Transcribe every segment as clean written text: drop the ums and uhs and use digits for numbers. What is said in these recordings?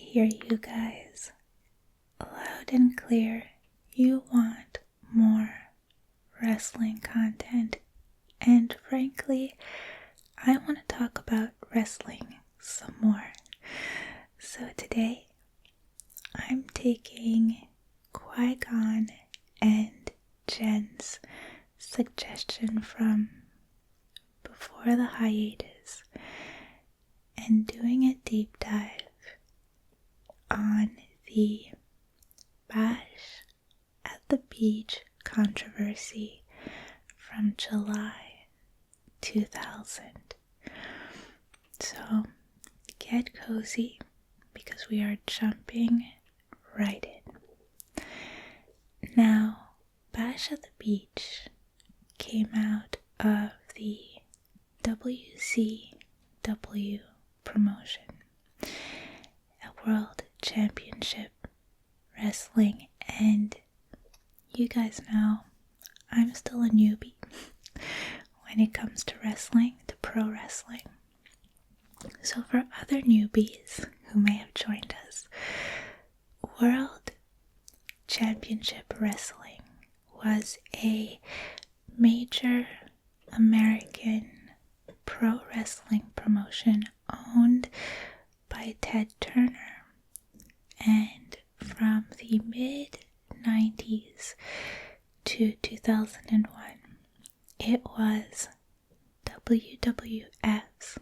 hear you guys. Loud and clear. You want more wrestling content. And frankly, I want to talk about wrestling some more. So today, I'm taking Qui-Gon and Jen's suggestion from before the hiatus and doing a deep dive on the Bash at the Beach controversy from July 2000. So get cozy because we are jumping right in. Now, Bash at the Beach came out of the WCW promotion, a world championship wrestling, and you guys know I'm still a newbie when it comes to wrestling, to pro wrestling. So for other newbies who may have joined us, World Championship Wrestling was a major American pro wrestling promotion owned by Ted Turner, and from the mid-90s to 2001 it was WWF's,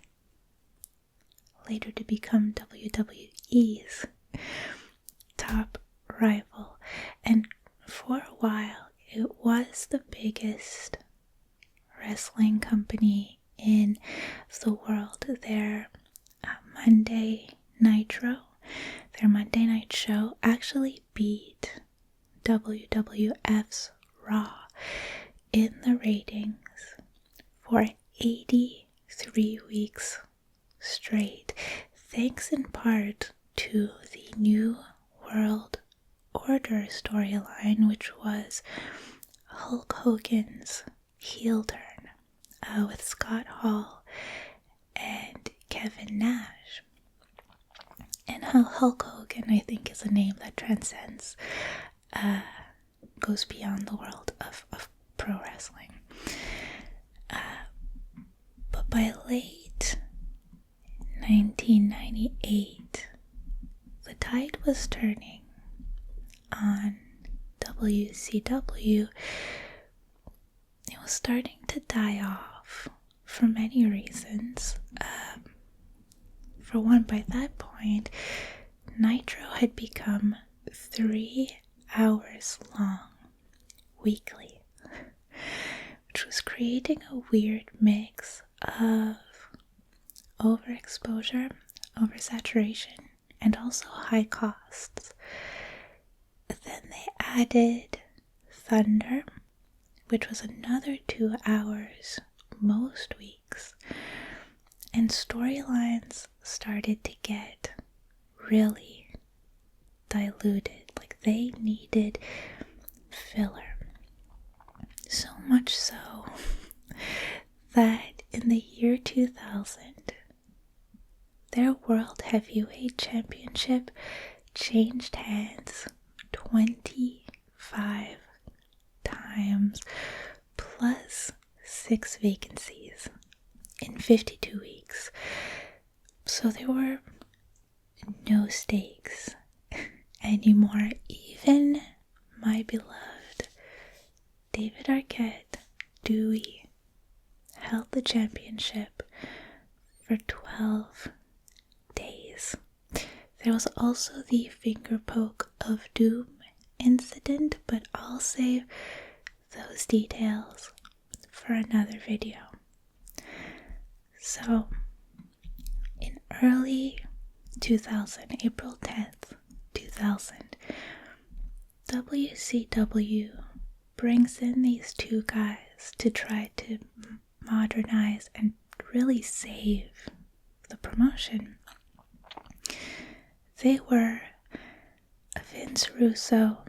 later to become WWE's, top rival, and for a while it was the biggest wrestling company in the world. Their Monday Nitro, their Monday night show, actually beat WWF's Raw in the ratings for 83 weeks straight, thanks in part to the New World Order storyline, which was Hulk Hogan's heel turn with Scott Hall and Kevin Nash. And Hulk Hogan, I think, is a name that transcends, goes beyond the world of pro wrestling. But by late 1998, the tide was turning on WCW. It was starting to die off for many reasons. For one, by that point, Nitro had become 3 hours long weekly, which was creating a weird mix of overexposure, oversaturation, and also high costs. Then they added Thunder, which was another 2 hours most weeks, and storylines started to get really diluted. Like, they needed filler. So much so that in the year 2000, their World Heavyweight Championship changed hands 25 times, plus 6 vacancies in 52 weeks. So there were no stakes anymore. Even my beloved David Arquette, Dewey, held the championship for 12 days. There was also the finger poke of doom incident, but I'll save those details for another video. So, in early 2000, April 10th, 2000, WCW brings in these two guys to try to modernize and really save the promotion. They were Vince Russo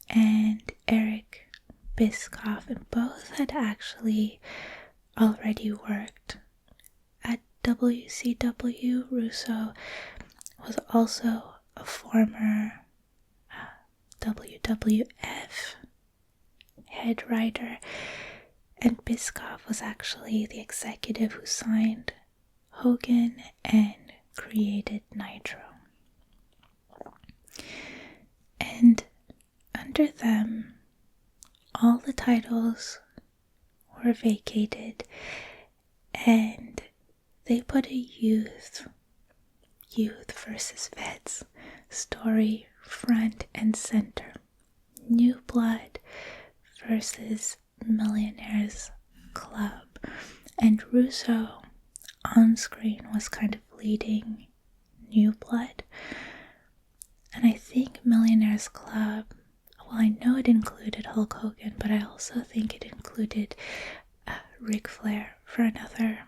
and Eric Bischoff, and both had actually already worked at WCW. Russo was also former WWF head writer, and Bischoff was actually the executive who signed Hogan and created Nitro. And under them, all the titles were vacated, and they put a youth versus vets story front and center. New Blood versus Millionaires Club. And Russo on screen was kind of leading New Blood. And I think Millionaires Club, well, I know it included Hulk Hogan, but I also think it included Ric Flair, for another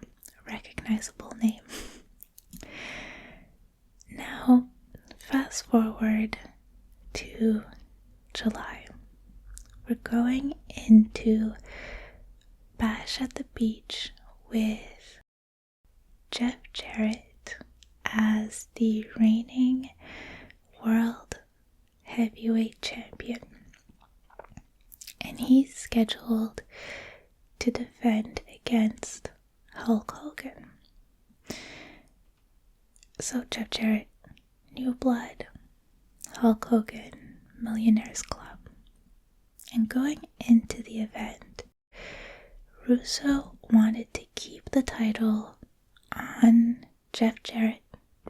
recognizable name. Now, fast forward to July. We're going into Bash at the Beach with Jeff Jarrett as the reigning world heavyweight champion. And he's scheduled to defend against Hulk Hogan. So Jeff Jarrett, New Blood, Hulk Hogan, Millionaires Club. And going into the event, Russo wanted to keep the title on Jeff Jarrett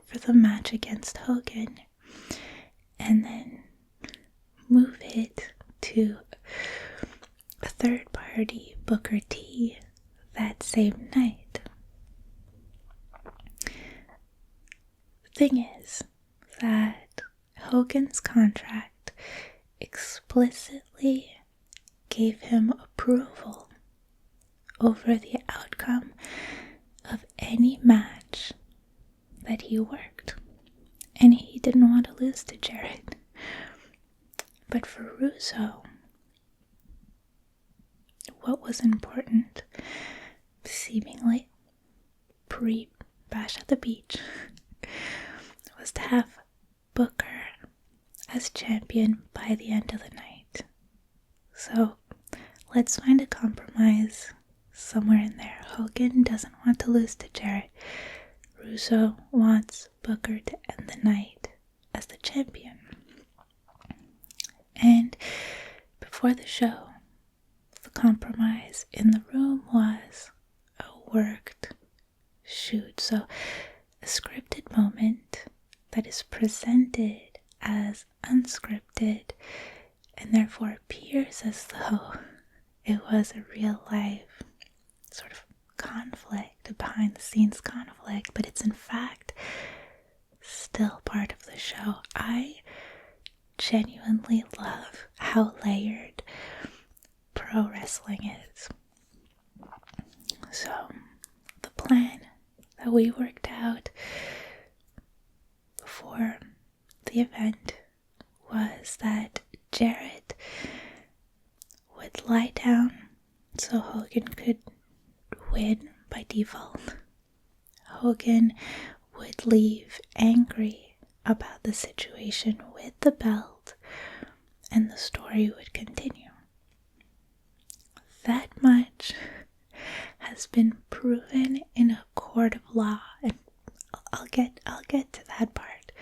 for the match against Hogan, and then move it to a third party, Booker T, that same night. The thing is that Hogan's contract explicitly gave him approval over the outcome of any match that he worked, and he didn't want to lose to Jarrett. But for Russo, what was important, seemingly pre-Bash at the Beach, was to have Booker as champion by the end of the night. So let's find a compromise somewhere in there. Hogan doesn't want to lose to Jarrett. Russo wants Booker to end the night as the champion. And before the show, the compromise in the room was a worked shoot. So a scripted moment that is presented as unscripted and therefore appears as though it was a real life sort of conflict, a behind the scenes conflict, but it's in fact still part of the show. I genuinely love how layered pro wrestling is. So the plan that we worked out before the event was that Jarrett would lie down so Hogan could win by default. Hogan would leave angry about the situation with the belt, and the story would continue. That much has been proven in a court of law, and I'll get to that part.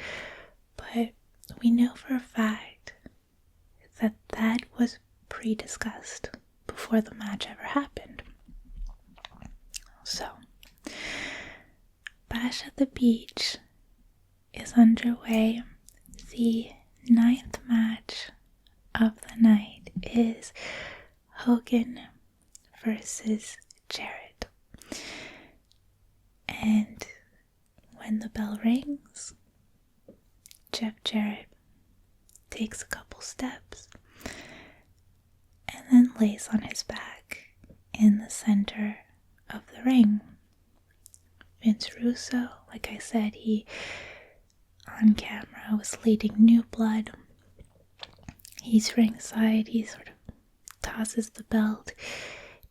But we know for a fact that that was pre-discussed before the match ever happened. So, Bash at the Beach is underway. The 9th match of the night is Hogan versus Jarrett. And when the bell rings, Jeff Jarrett takes a couple steps and then lays on his back in the center of the ring. Vince Russo, like I said, he on camera was leading New Blood. He's ringside. He sort of tosses the belt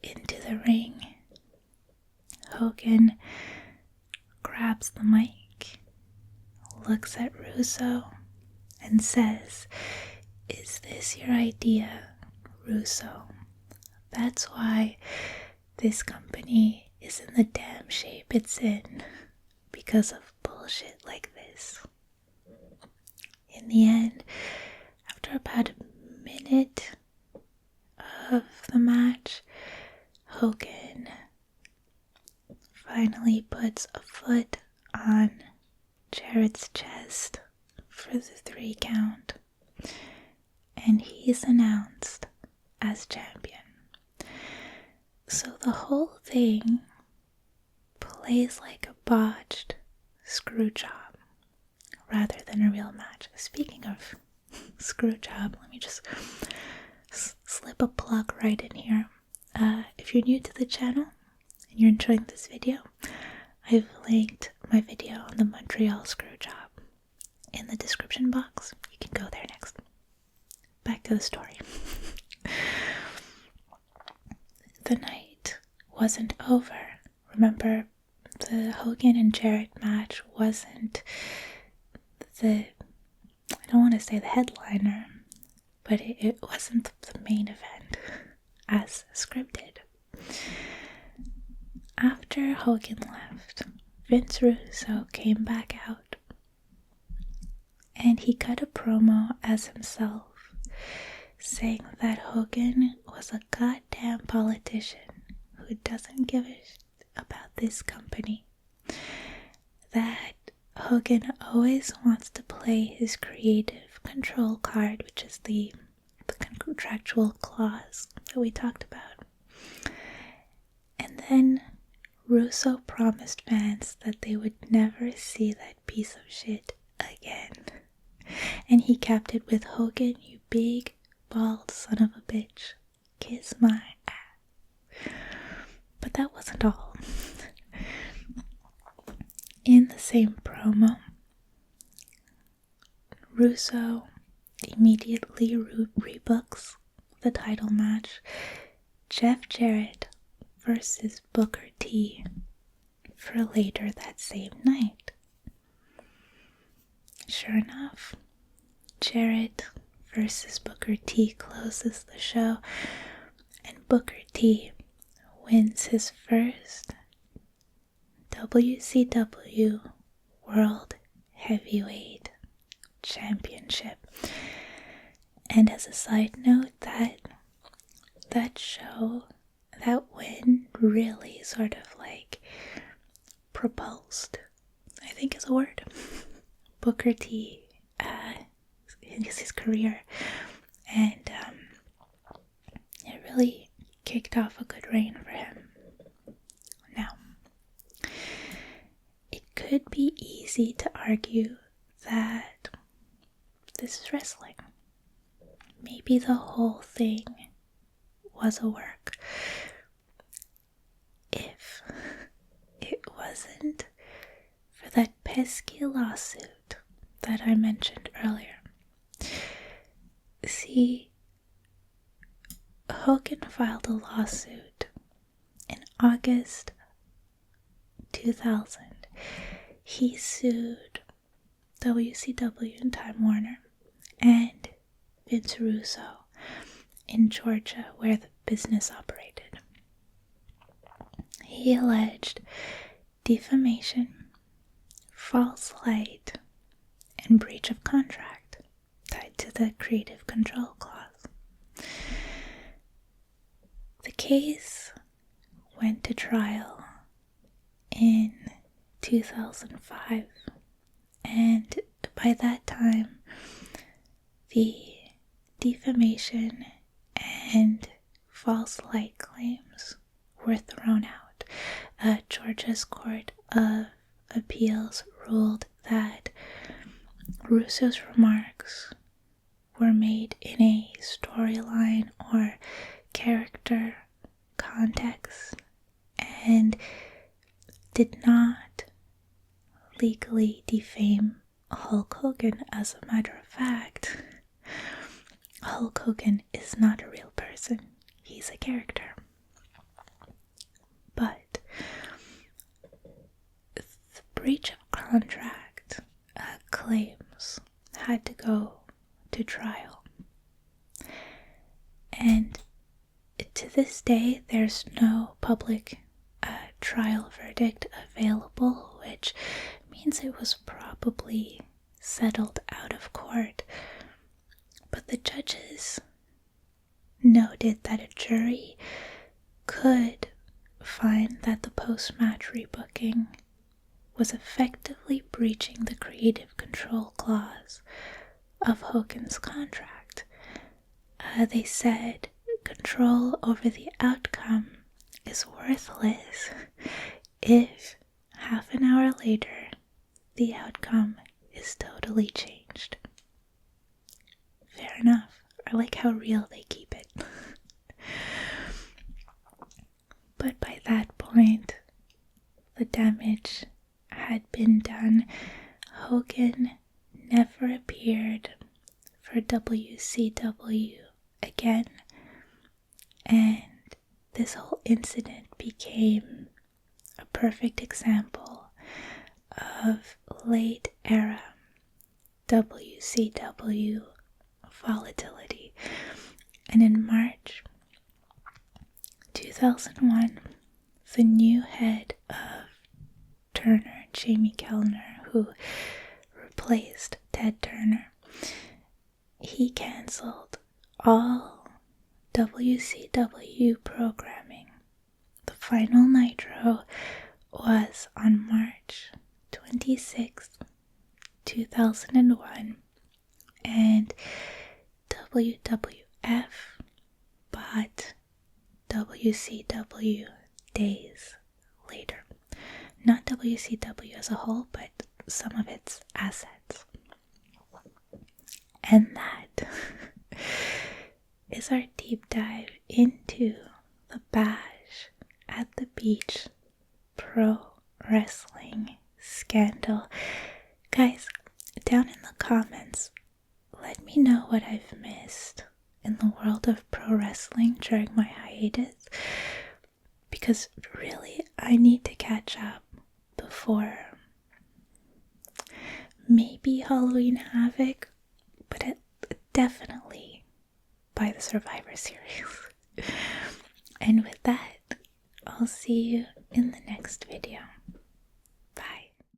into the ring. Hogan grabs the mic, looks at Russo, and says, "Is this your idea, Russo? That's why this company is in the damn shape it's in, because of bullshit like this." In the end, after about a minute of the match, Hogan finally puts a foot on Jarrett's chest for the 3 count, and he's announced as champion. So the whole thing plays like a botched screw job rather than a real match. Speaking of screw job, let me just slip a plug right in here. If you're new to the channel and you're enjoying this video, I've linked my video on the Montreal screw job in the description box. You can go there next. Back to the story. The night wasn't over. Remember, the Hogan and Jarrett match wasn't I don't want to say the headliner, but it wasn't the main event as scripted. After Hogan left, Vince Russo came back out and he cut a promo as himself, saying that Hogan was a goddamn politician who doesn't give a shit about this company, that Hogan always wants to play his creative control card, which is the contractual clause that we talked about. And then Russo promised fans that they would never see that piece of shit again. And he capped it with, "Hogan, you big, bald son of a bitch, kiss my ass." But that wasn't all. In the same promo, Russo immediately rebooks the title match, Jeff Jarrett versus Booker T, for later that same night. Sure enough, Jarrett versus Booker T closes the show, and Booker T wins his first WCW World Heavyweight Championship. And as a side note, that show, that win really sort of like propulsed, I think is a word, Booker T in his career, and it really kicked off a good reign for him. Now, it could be easy to argue that this is wrestling. Maybe the whole thing was a work. If it wasn't for that pesky lawsuit that I mentioned earlier. See, Hogan filed a lawsuit in August 2000. He sued WCW and Time Warner and Vince Russo in Georgia, where the business operated. He alleged defamation, false light, and breach of contract tied to the creative control clause. The case went to trial in 2005, and by that time, the defamation and false light claims were thrown out. Georgia's Court of Appeals ruled that Russo's remarks were made in a storyline or character context and did not legally defame Hulk Hogan. As a matter of fact, Hulk Hogan is not a real person. He's a character. But the breach of contract claims had to go to trial. And to this day, there's no public trial verdict available, which means it was probably settled out of court. But the judges noted that a jury could find that the post-match rebooking was effectively breaching the creative control clause of Hogan's contract. They said control over the outcome is worthless if half an hour later the outcome is totally changed. Fair enough. I like how real they keep it. But by that point, the damage had been done. Hogan never appeared for WCW again, and this whole incident became a perfect example of late era WCW volatility. And in March 2001, the new head of Turner, Jamie Kellner, who replaced Ted Turner, he canceled all WCW programming. The final Nitro was on March 26th, 2001, and WWF bought WCW days later. Not WCW as a whole, but some of its assets. And that is our deep dive into the Bash at the Beach pro wrestling scandal. Guys, down in the comments, let me know what I've missed in the world of pro wrestling during my hiatus, because really I need to catch up before maybe Halloween Havoc, but definitely by the Survivor Series. And with that, I'll see you in the next video.